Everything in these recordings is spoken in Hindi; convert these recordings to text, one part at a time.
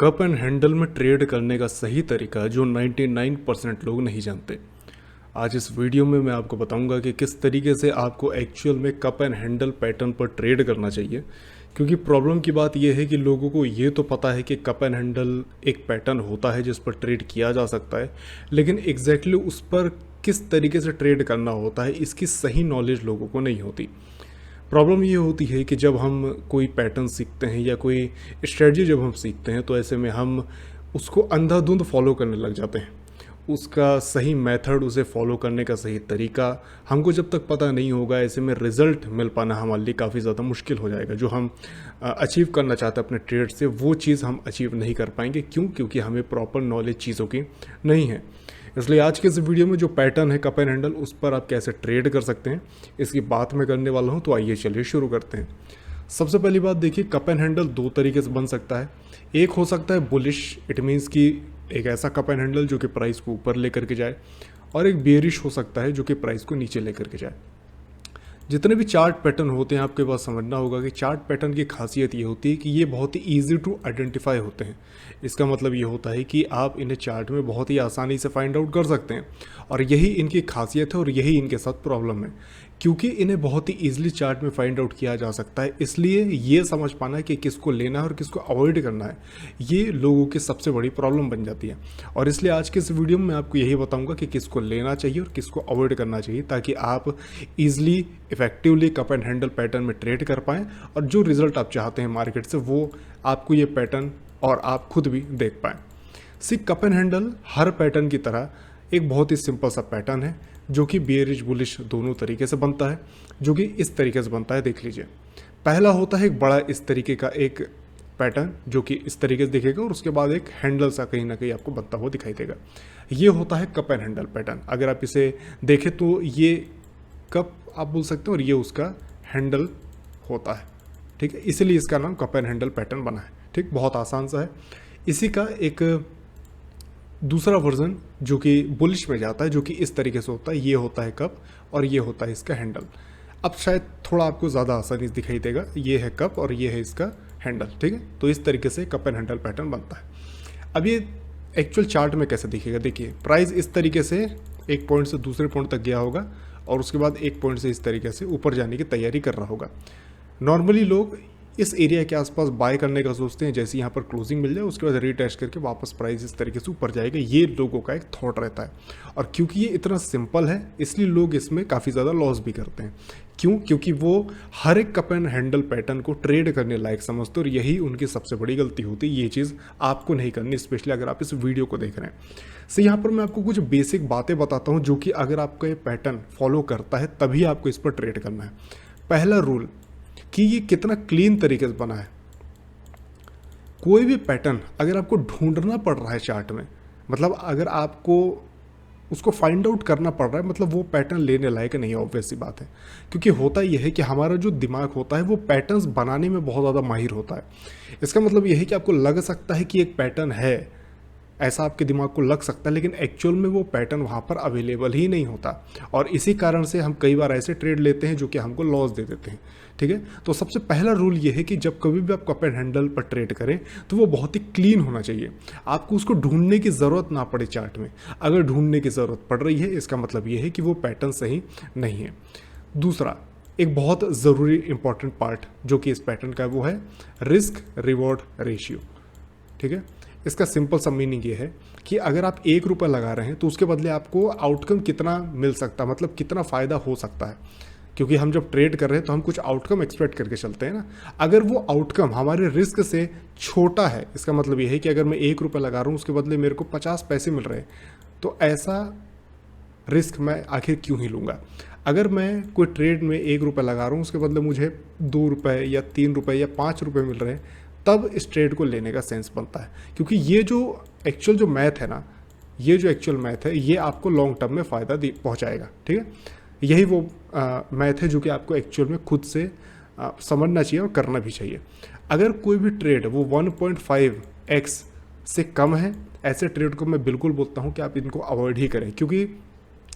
कप एंड हैंडल में ट्रेड करने का सही तरीका जो 99% लोग नहीं जानते। आज इस वीडियो में मैं आपको बताऊंगा कि किस तरीके से आपको एक्चुअल में कप एंड हैंडल पैटर्न पर ट्रेड करना चाहिए। क्योंकि प्रॉब्लम की बात यह है कि लोगों को ये तो पता है कि कप एंड हैंडल एक पैटर्न होता है जिस पर ट्रेड किया जा सकता है, लेकिन एग्जैक्टली उस पर किस तरीके से ट्रेड करना होता है इसकी सही नॉलेज लोगों को नहीं होती। प्रॉब्लम ये होती है कि जब हम कोई पैटर्न सीखते हैं या कोई स्ट्रेटजी जब हम सीखते हैं तो ऐसे में हम उसको अंधाधुंध फॉलो करने लग जाते हैं। उसका सही मेथड, उसे फॉलो करने का सही तरीका हमको जब तक पता नहीं होगा, ऐसे में रिज़ल्ट मिल पाना हमारे लिए काफ़ी ज़्यादा मुश्किल हो जाएगा। जो हम अचीव करना चाहते हैं अपने ट्रेड से, वो चीज़ हम अचीव नहीं कर पाएंगे। क्यों? क्योंकि हमें प्रॉपर नॉलेज चीज़ों की नहीं है। इसलिए आज के इस वीडियो में जो पैटर्न है कप एंड हैंडल, उस पर आप कैसे ट्रेड कर सकते हैं इसकी बात मैं करने वाला हूं। तो आइए चलिए शुरू करते हैं। सबसे पहली बात देखिए, कप एंड हैंडल दो तरीके से बन सकता है। एक हो सकता है बुलिश, इट मीन्स कि एक ऐसा कप एंड हैंडल जो कि प्राइस को ऊपर लेकर के जाए, और एक बेयरिश हो सकता है जो कि प्राइस को नीचे लेकर के जाए। जितने भी चार्ट पैटर्न होते हैं आपके पास समझना होगा कि चार्ट पैटर्न की खासियत ये होती है कि ये बहुत ही ईजी टू आइडेंटिफाई होते हैं। इसका मतलब ये होता है कि आप इन्हें चार्ट में बहुत ही आसानी से फाइंड आउट कर सकते हैं, और यही इनकी खासियत है और यही इनके साथ प्रॉब्लम है। क्योंकि इन्हें बहुत ही ईजिली चार्ट में फाइंड आउट किया जा सकता है, इसलिए ये समझ पाना कि किसको लेना है और किसको अवॉइड करना है, ये लोगों की सबसे बड़ी प्रॉब्लम बन जाती है। और इसलिए आज के इस वीडियो में मैं आपको यही बताऊंगा कि किसको लेना चाहिए और किसको अवॉइड करना चाहिए, ताकि आप easily effectively cup and handle pattern में ट्रेड कर पाएँ और जो रिजल्ट आप चाहते हैं मार्केट से वो आपको ये पैटर्न और आप खुद भी देख पाएँ। Cup and handle her pattern की तरह एक बहुत ही सिंपल सा पैटर्न है जो कि बेयरिश बुलिश दोनों तरीके से बनता है। जो कि इस तरीके से बनता है, देख लीजिए। पहला होता है एक बड़ा इस तरीके का एक पैटर्न जो कि इस तरीके से दिखेगा, और उसके बाद एक हैंडल सा कहीं ना कहीं आपको बनता हुआ दिखाई देगा। ये होता है कप एंड हैंडल पैटर्न। अगर आप इसे देखें तो ये कप आप बोल सकते हो और ये उसका हैंडल होता है, ठीक है। इसीलिए इसका नाम कप एंड हैंडल पैटर्न बना है, ठीक। बहुत आसान सा है। इसी का एक दूसरा वर्जन जो कि बुलिश में जाता है, जो कि इस तरीके से होता है। ये होता है कप और ये होता है इसका हैंडल। अब शायद थोड़ा आपको ज़्यादा आसानी से दिखाई देगा। ये है कप और ये है इसका हैंडल, ठीक है। तो इस तरीके से कप एंड हैंडल पैटर्न बनता है। अब ये एक्चुअल चार्ट में कैसे दिखेगा, देखिए। प्राइस इस तरीके से एक पॉइंट से दूसरे पॉइंट तक गया होगा और उसके बाद एक पॉइंट से इस तरीके से ऊपर जाने की तैयारी कर रहा होगा। नॉर्मली लोग इस एरिया के आसपास बाय करने का सोचते हैं, जैसे यहाँ पर क्लोजिंग मिल जाए उसके बाद रीटेस्ट करके वापस प्राइस इस तरीके से ऊपर जाएगा। ये लोगों का एक थॉट रहता है, और क्योंकि ये इतना सिंपल है इसलिए लोग इसमें काफ़ी ज़्यादा लॉस भी करते हैं। क्यों? क्योंकि वो हर एक कप एंड हैंडल पैटर्न को ट्रेड करने लायक समझते हैं, और यही उनकी सबसे बड़ी गलती होती है। ये चीज़ आपको नहीं करनी, स्पेशली अगर आप इस वीडियो को देख रहे हैं। यहाँ पर मैं आपको कुछ बेसिक बातें बताता हूँ जो कि अगर आपका ये पैटर्न फॉलो करता है तभी आपको इस पर ट्रेड करना है। पहला रूल कि ये कितना क्लीन तरीके से बना है। कोई भी पैटर्न अगर आपको ढूंढना पड़ रहा है चार्ट में, मतलब अगर आपको उसको फाइंड आउट करना पड़ रहा है, मतलब वो पैटर्न लेने लायक नहीं है। ऑब्वियस सी बात है, क्योंकि होता यह है कि हमारा जो दिमाग होता है वो पैटर्न्स बनाने में बहुत ज़्यादा माहिर होता है। इसका मतलब यह है कि आपको लग सकता है कि एक पैटर्न है, ऐसा आपके दिमाग को लग सकता है, लेकिन एक्चुअल में वो पैटर्न वहाँ पर अवेलेबल ही नहीं होता। और इसी कारण से हम कई बार ऐसे ट्रेड लेते हैं जो कि हमको लॉस दे देते हैं, ठीक है। तो सबसे पहला रूल ये है कि जब कभी भी आप कप एंड हैंडल पर ट्रेड करें तो वो बहुत ही क्लीन होना चाहिए। आपको उसको ढूंढने की ज़रूरत ना पड़े चार्ट में। अगर ढूंढने की ज़रूरत पड़ रही है इसका मतलब ये है कि वो पैटर्न सही नहीं है। दूसरा, एक बहुत ज़रूरी इंपॉर्टेंट पार्ट जो कि इस पैटर्न का है वो है रिस्क रिवॉर्ड रेशियो, ठीक है। इसका सिंपल सा मीनिंग ये है कि अगर आप ₹1 लगा रहे हैं तो उसके बदले आपको आउटकम कितना मिल सकता है, मतलब कितना फ़ायदा हो सकता है। क्योंकि हम जब ट्रेड कर रहे हैं तो हम कुछ आउटकम एक्सपेक्ट करके चलते हैं ना। अगर वो आउटकम हमारे रिस्क से छोटा है, इसका मतलब ये है कि अगर मैं ₹1 लगा रहा हूँ उसके बदले मेरे को 50 पैसे मिल रहे हैं, तो ऐसा रिस्क मैं आखिर क्यों ही लूँगा। अगर मैं कोई ट्रेड में ₹1 लगा रहा हूँ उसके बदले मुझे ₹2 या ₹3 या ₹5 मिल रहे हैं, तब इस ट्रेड को लेने का सेंस बनता है। क्योंकि ये जो एक्चुअल जो मैथ है ना, ये जो एक्चुअल मैथ है ये आपको लॉन्ग टर्म में फ़ायदा पहुंचाएगा, ठीक है। यही वो मैथ है जो कि आपको एक्चुअल में खुद से समझना चाहिए और करना भी चाहिए। अगर कोई भी ट्रेड वो 1.5x से कम है, ऐसे ट्रेड को मैं बिल्कुल बोलता हूँ कि आप इनको अवॉइड ही करें। क्योंकि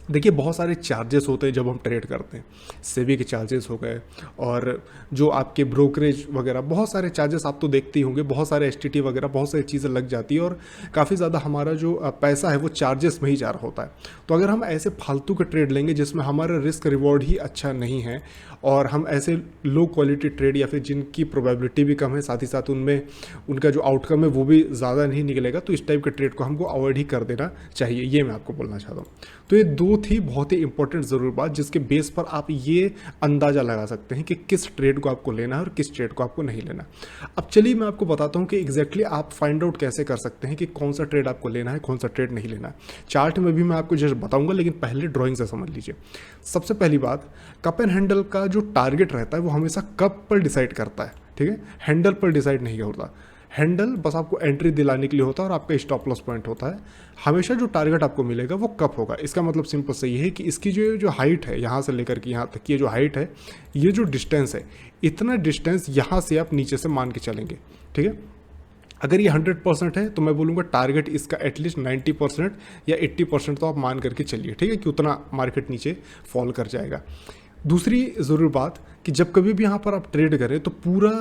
देखिए बहुत सारे चार्जेस होते हैं जब हम ट्रेड करते हैं, सेबी के चार्जेस हो गए और जो आपके ब्रोकरेज वगैरह बहुत सारे चार्जेस आप तो देखते ही होंगे, बहुत सारे एसटीटी वगैरह बहुत सारी चीज़ें लग जाती है और काफ़ी ज़्यादा हमारा जो पैसा है वो चार्जेस में ही जा रहा होता है। तो अगर हम ऐसे फालतू के ट्रेड लेंगे जिसमें हमारा रिस्क रिवॉर्ड ही अच्छा नहीं है और हम ऐसे लो क्वालिटी ट्रेड या फिर जिनकी प्रोबेबिलिटी भी कम है, साथ ही साथ उनमें उनका जो आउटकम है वो भी ज़्यादा नहीं निकलेगा, तो इस टाइप के ट्रेड को हमको अवॉइड ही कर देना चाहिए, ये मैं आपको बोलना चाहता हूँ। तो ये दो थी बहुत ही इंपॉर्टेंट ज़रूर बात जिसके बेस पर आप ये अंदाज़ा लगा सकते हैं कि किस ट्रेड को आपको लेना है और किस ट्रेड को आपको नहीं लेना। अब चलिए मैं आपको बताता हूँ कि एग्जैक्टली आप फाइंड आउट कैसे कर सकते हैं कि कौन सा ट्रेड आपको लेना है, कौन सा ट्रेड नहीं लेना है। चार्ट में भी मैं आपको जस्ट बताऊंगा, लेकिन पहले ड्राइंग से समझ लीजिए। सबसे पहली बात, कप एंड हैंडल का जो टारगेट रहता है वो हमेशा कप पर डिसाइड करता है, ठीक है, हैंडल पर डिसाइड नहीं होता। हैंडल बस आपको एंट्री दिलाने के लिए होता है और आपका स्टॉप लॉस पॉइंट होता है। हमेशा जो टारगेट आपको मिलेगा वो कप होगा। इसका मतलब सिंपल से ये है कि इसकी जो हाइट है, यहाँ से लेकर के यहाँ तक की जो हाइट है, ये जो डिस्टेंस है, इतना डिस्टेंस यहाँ से आप नीचे से मान के चलेंगे, ठीक है। अगर ये 100% है तो मैं बोलूँगा टारगेट इसका एटलीस्ट 90% या 80% तो आप मान करके चलिए, ठीक है, कि उतना मार्केट नीचे फॉल कर जाएगा। दूसरी ज़रूर बात कि जब कभी भी यहाँ पर आप ट्रेड करें तो पूरा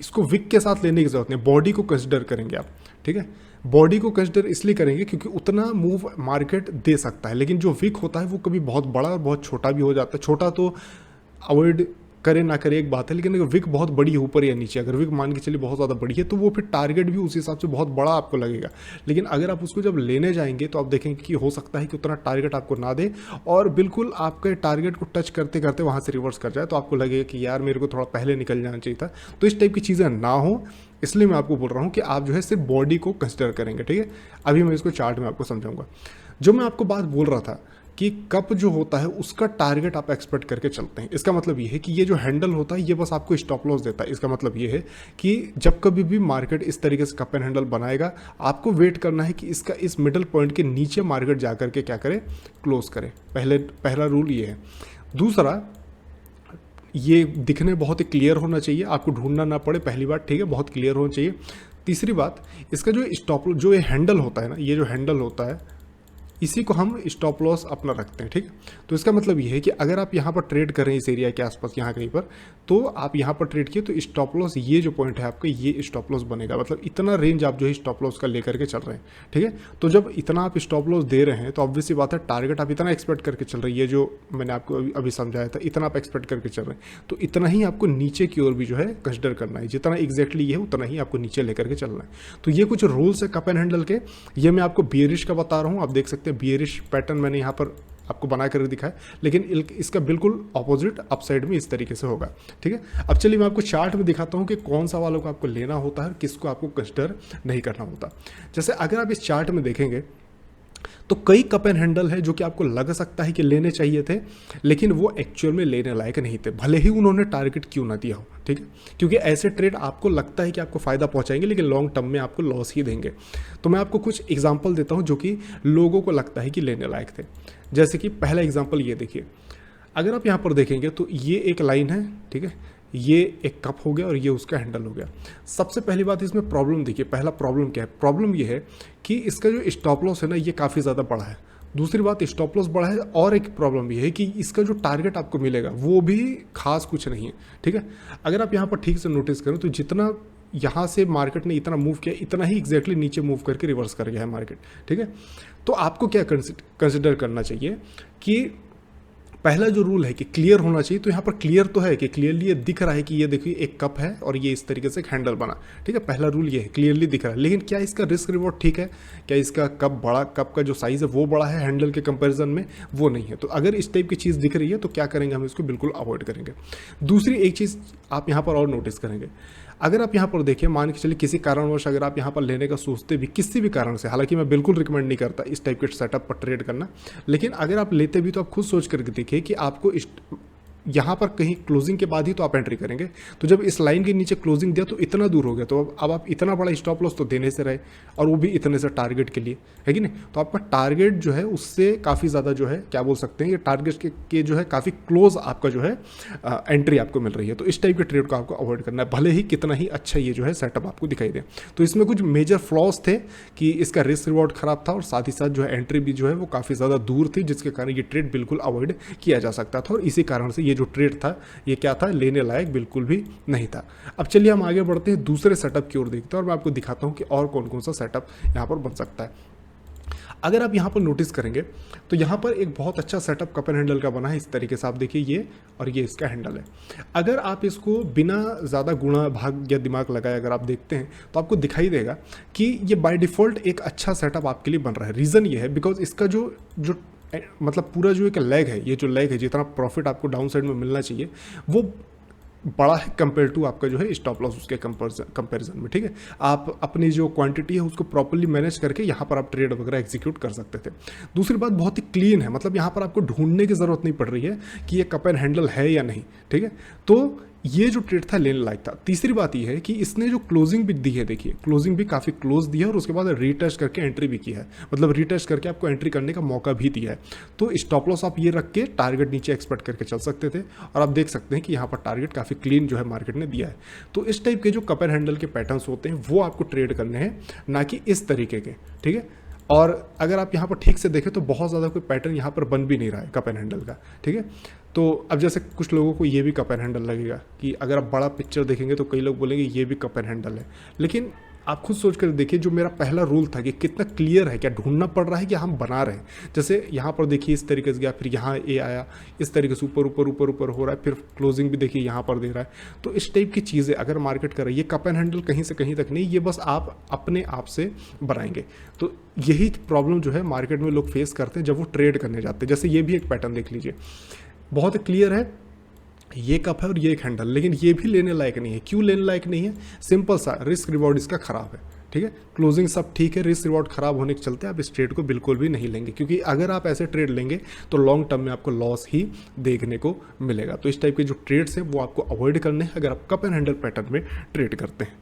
इसको विक के साथ लेने की जरूरत नहीं, बॉडी को कंसिडर करेंगे आप, ठीक है। बॉडी को कंसिडर इसलिए करेंगे क्योंकि उतना मूव मार्केट दे सकता है, लेकिन जो विक होता है वो कभी बहुत बड़ा और बहुत छोटा भी हो जाता है। छोटा तो अवॉइड करे ना करे एक बात है, लेकिन अगर विक बहुत बड़ी है ऊपर या नीचे, अगर विक मान के चलिए बहुत ज़्यादा बड़ी है तो वो फिर टारगेट भी उस हिसाब से बहुत बड़ा आपको लगेगा। लेकिन अगर आप उसको जब लेने जाएंगे तो आप देखेंगे कि हो सकता है कि उतना टारगेट आपको ना दे और बिल्कुल आपके टारगेट को टच करते करते वहाँ से रिवर्स कर जाए, तो आपको लगेगा कि यार मेरे को थोड़ा पहले निकल जाना चाहिए था। तो इस टाइप की चीज़ें ना हो, इसलिए मैं आपको बोल रहा हूँ कि आप जो है सिर्फ बॉडी को कंसिडर करेंगे, ठीक है। अभी मैं इसको चार्ट में आपको समझाऊंगा। जो मैं आपको बात बोल रहा था कि कप जो होता है उसका टारगेट आप एक्सपेक्ट करके चलते हैं। इसका मतलब ये है कि ये जो हैंडल होता है ये बस आपको स्टॉप लॉस देता है। इसका मतलब ये है कि जब कभी भी मार्केट इस तरीके से कप एंड हैंडल बनाएगा, आपको वेट करना है कि इसका इस मिडल पॉइंट के नीचे मार्केट जाकर के क्या करे, क्लोज करे। पहला रूल ये है। दूसरा, ये दिखने बहुत ही क्लियर होना चाहिए, आपको ढूंढना ना पड़े, पहली बात, ठीक है, बहुत क्लियर होना चाहिए। तीसरी बात, इसका जो स्टॉप जो ये हैंडल होता है ना, ये जो हैंडल होता है इसी को हम स्टॉप लॉस अपना रखते हैं, ठीक है। तो इसका मतलब ये है कि अगर आप यहाँ पर ट्रेड कर रहे हैं इस एरिया के आसपास यहाँ कहीं पर, तो आप यहाँ पर ट्रेड किए तो स्टॉप लॉस ये जो पॉइंट है आपका, ये स्टॉप लॉस बनेगा। मतलब इतना रेंज आप जो है स्टॉप लॉस का लेकर के चल रहे हैं, ठीक है। तो जब इतना आप स्टॉप लॉस दे रहे हैं तो ऑब्वियसली बात है टारगेट आप इतना एक्सपेक्ट करके चल रहे हैं, ये जो मैंने आपको अभी समझाया था, इतना आप एक्सपेक्ट करके चल रहे हैं, तो इतना ही आपको नीचे की ओर भी जो है कंसिडर करना है। जितना एग्जैक्टली ये है उतना ही आपको नीचे लेकर के चलना है। तो ये कुछ रूल्स है कप एंड हैंडल के। ये मैं आपको बियरिश का बता रहा हूँ, आप देख सकते हैं बियरिश पैटर्न मैंने यहाँ पर आपको बना कर दिखाया, लेकिन इसका बिल्कुल ऑपोजिट अपसाइड में इस तरीके से होगा, ठीक है। अब चलिए मैं आपको चार्ट में दिखाता हूँ कि कौन सा वालों को आपको लेना होता है और किसको आपको कंसिडर नहीं करना होता। जैसे अगर आप इस चार्ट में देखेंगे तो कई कप एंड हैंडल है जो कि आपको लग सकता है कि लेने चाहिए थे, लेकिन वो एक्चुअल में लेने लायक नहीं थे, भले ही उन्होंने टारगेट क्यों ना दिया हो, ठीक है। क्योंकि ऐसे ट्रेड आपको लगता है कि आपको फ़ायदा पहुंचाएंगे, लेकिन लॉन्ग टर्म में आपको लॉस ही देंगे। तो मैं आपको कुछ एग्जांपल देता हूं जो कि लोगों को लगता है कि लेने लायक थे। जैसे कि पहला एग्जाम्पल ये देखिए, अगर आप यहाँ पर देखेंगे तो ये एक लाइन है, ठीक है, ये एक कप हो गया और ये उसका हैंडल हो गया। सबसे पहली बात इसमें प्रॉब्लम देखिए, पहला प्रॉब्लम क्या है, प्रॉब्लम ये है कि इसका जो स्टॉप लॉस है ना ये काफ़ी ज़्यादा बड़ा है। दूसरी बात, स्टॉप लॉस बड़ा है और एक प्रॉब्लम ये है कि इसका जो टारगेट आपको मिलेगा वो भी खास कुछ नहीं है, ठीक है। अगर आप यहाँ पर ठीक से नोटिस करें तो जितना यहाँ से मार्केट ने इतना मूव किया, इतना ही एग्जैक्टली नीचे मूव करके रिवर्स कर गया है मार्केट, ठीक है। तो आपको क्या कंसिडर करना चाहिए कि पहला जो रूल है कि क्लियर होना चाहिए। तो यहाँ पर क्लियर तो है कि क्लियरली ये दिख रहा है कि ये देखिए एक कप है और ये इस तरीके से एक हैंडल बना, ठीक है। पहला रूल ये है, क्लियरली दिख रहा है। लेकिन क्या इसका रिस्क रिवॉर्ड ठीक है, क्या इसका कप बड़ा, कप का जो साइज़ है वो बड़ा है हैंडल के कंपैरिजन में, वो नहीं है। तो अगर इस टाइप की चीज़ दिख रही है तो क्या करेंगे, हम इसको बिल्कुल अवॉइड करेंगे। दूसरी एक चीज़ आप यहाँ पर और नोटिस करेंगे, अगर आप यहाँ पर देखिए, मान के चलिए किसी कारणवश अगर आप यहाँ पर लेने का सोचते भी किसी भी कारण से, हालांकि मैं बिल्कुल रिकमेंड नहीं करता इस टाइप के सेटअप पर ट्रेड करना, लेकिन अगर आप लेते भी तो आप खुद सोच करके देखिए कि आपको यहाँ पर कहीं क्लोजिंग के बाद ही तो आप एंट्री करेंगे। तो जब इस लाइन के नीचे क्लोजिंग दिया तो इतना दूर हो गया, तो अब आप इतना बड़ा स्टॉप लॉस तो देने से रहे, और वो भी इतने से टारगेट के लिए, है कि नहीं। तो आपका टारगेट जो है उससे काफ़ी ज़्यादा जो है क्या बोल सकते हैं, ये टारगेट के जो है काफ़ी क्लोज आपका जो है एंट्री आपको मिल रही है। तो इस टाइप के ट्रेड को आपको अवॉइड करना है, भले ही कितना ही अच्छा ये जो है सेटअप आपको दिखाई दे। तो इसमें कुछ मेजर फ्लॉज थे कि इसका रिस्क रिवॉर्ड खराब था, और साथ ही साथ जो है एंट्री भी जो है वो काफ़ी ज़्यादा दूर थी, जिसके कारण ये ट्रेड बिल्कुल अवॉइड किया जा सकता था, और इसी कारण से ये जो ट्रेड था ये क्या था, लेने लायक बिल्कुल भी नहीं था। अब चलिए हम आगे बढ़ते हैं, दूसरे सेटअप की ओर देखते हैं, और मैं आपको दिखाता हूँ कि और कौन कौन सा सेटअप यहाँ पर बन सकता है। अगर आप यहाँ पर नोटिस करेंगे तो यहाँ पर एक बहुत अच्छा सेटअप कप एंड हैंडल का बना है। इस तरीके से आप देखिए ये, और ये इसका हैंडल है। अगर आप इसको बिना ज़्यादा गुणा भाग या दिमाग लगाए अगर आप देखते हैं तो आपको दिखाई देगा कि ये बाय डिफ़ॉल्ट एक अच्छा सेटअप आपके लिए बन रहा है। रीज़न ये है बिकॉज इसका जो मतलब पूरा जो एक लेग है, ये जो लेग है, जितना प्रॉफिट आपको डाउन साइड में मिलना चाहिए वो बड़ा है कंपेयर टू आपका जो है स्टॉप लॉस उसके कंपैरिजन में, ठीक है। आप अपनी जो क्वांटिटी है उसको प्रॉपर्ली मैनेज करके यहाँ पर आप ट्रेड वगैरह एग्जीक्यूट कर सकते थे। दूसरी बात, बहुत ही क्लीन है, मतलब यहाँ पर आपको ढूंढने की ज़रूरत नहीं पड़ रही है कि ये कप एंड हैंडल है या नहीं, ठीक है। तो ये जो ट्रेड था लेने लायक था। तीसरी बात ये है कि इसने जो क्लोजिंग भी दी है, देखिए क्लोजिंग भी काफ़ी क्लोज दी है, और उसके बाद रीटेस्ट करके एंट्री भी की है, मतलब रीटेस्ट करके आपको एंट्री करने का मौका भी दिया है। तो स्टॉप लॉस आप ये रख के टारगेट नीचे एक्सपेक्ट करके चल सकते थे, और आप देख सकते हैं कि यहाँ पर टारगेट काफ़ी क्लीन जो है मार्केट ने दिया है। तो इस टाइप के जो कप एंड हैंडल के पैटर्न्स होते हैं वो आपको ट्रेड करने हैं, ना कि इस तरीके के, ठीक है। और अगर आप यहाँ पर ठीक से देखें तो बहुत ज़्यादा कोई पैटर्न यहाँ पर बन भी नहीं रहा है कप एंड हैंडल का, ठीक है। तो अब जैसे कुछ लोगों को ये भी कप एंड हैंडल लगेगा कि अगर आप बड़ा पिक्चर देखेंगे तो कई लोग बोलेंगे ये भी कप एंड हैंडल है, लेकिन आप खुद सोच कर देखिए, जो मेरा पहला रूल था कि कितना क्लियर है, क्या ढूंढना पड़ रहा है कि हम बना रहे हैं। जैसे यहाँ पर देखिए इस तरीके से गया, फिर यहाँ ए आया, इस तरीके से ऊपर ऊपर ऊपर ऊपर हो रहा है, फिर क्लोजिंग भी देखिए यहाँ पर दे रहा है। तो इस टाइप की चीज़ें अगर मार्केट कर रही है, ये कप एंड हैंडल कहीं से कहीं तक नहीं, ये बस आप अपने आप से बनाएंगे। तो यही प्रॉब्लम जो है मार्केट में लोग फेस करते हैं जब वो ट्रेड करने जाते हैं। जैसे ये भी एक पैटर्न देख लीजिए, बहुत क्लियर है, ये कप है और ये एक हैंडल, लेकिन ये भी लेने लायक नहीं है। क्यों लेने लायक नहीं है? सिंपल सा, रिस्क रिवॉर्ड इसका खराब है, ठीक है। क्लोजिंग सब ठीक है, रिस्क रिवॉर्ड खराब होने के चलते आप इस ट्रेड को बिल्कुल भी नहीं लेंगे, क्योंकि अगर आप ऐसे ट्रेड लेंगे तो लॉन्ग टर्म में आपको लॉस ही देखने को मिलेगा। तो इस टाइप के जो ट्रेड्स हैं वो आपको अवॉइड करने हैं अगर आप कप एंड हैंडल पैटर्न में ट्रेड करते हैं।